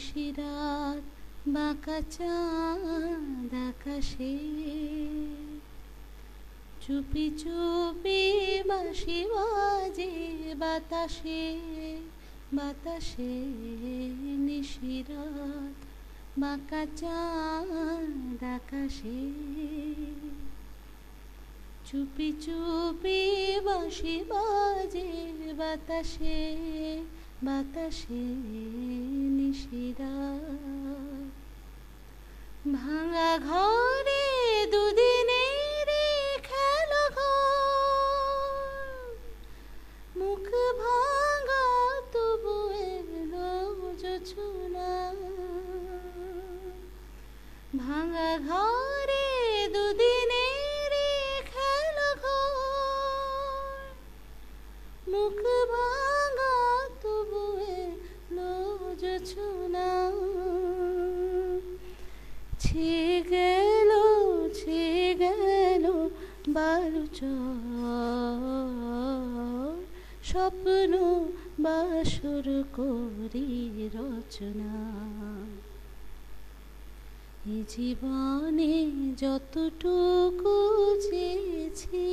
নিশিরাত বাঁকা চাঁদ আকাশে, চুপি চুপি বাঁশি বাজে বাতাসে বাতাসে। নিশিরাত বাঁকা চাঁদ আকাশে, চুপি চুপি বাঁশি বাজে বাতাসে বাতাসে। নিশিরাত ভাঙা ঘরে দুদিনের খেলা ঘর, মুখ ভাঙা তবু এলো জোছনা। ভাঙা ঘরে দুদিনের খেলা ঘর, মুখ ভাঙা তবু এলো জোছনা। ছে গেল বালুচর, স্বপ্ন বাসর করি রচনা। এ জীবনে যতটুকু চেয়েছি,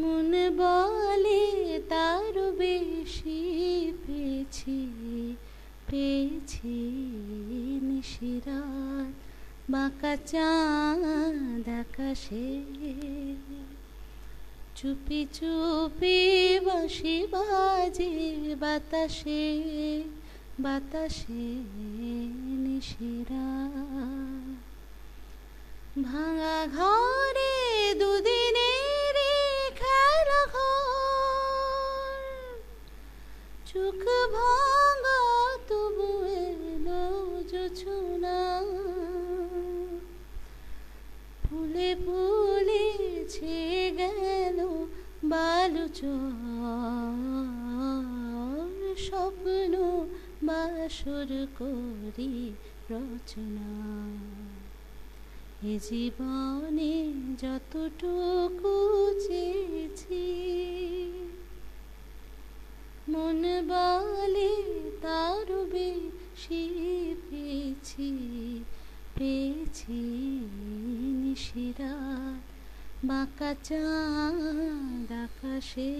মন বলে তারও বেশি পেয়েছি পেয়েছি। নিশিরাত বাঁকা চাঁদ আকাশে, চুপি চুপি বাঁশি বাজে বাতাসে বাতাসে। নিশিরাত ভাঙা ঘরে দুদিনের খেলা ঘর, চোখ ভাঙা তবু এলো জোছনা। ফুলে ফুলে ছে গেল বালুচর, স্বপ্ন বাসর করি রচনা। এ জীবনে যতটুকু চেয়েছি, মন বলে তারও বেশি পেয়েছি পেয়েছি। নিশিরাত বাঁকা চাঁদ আকাশে।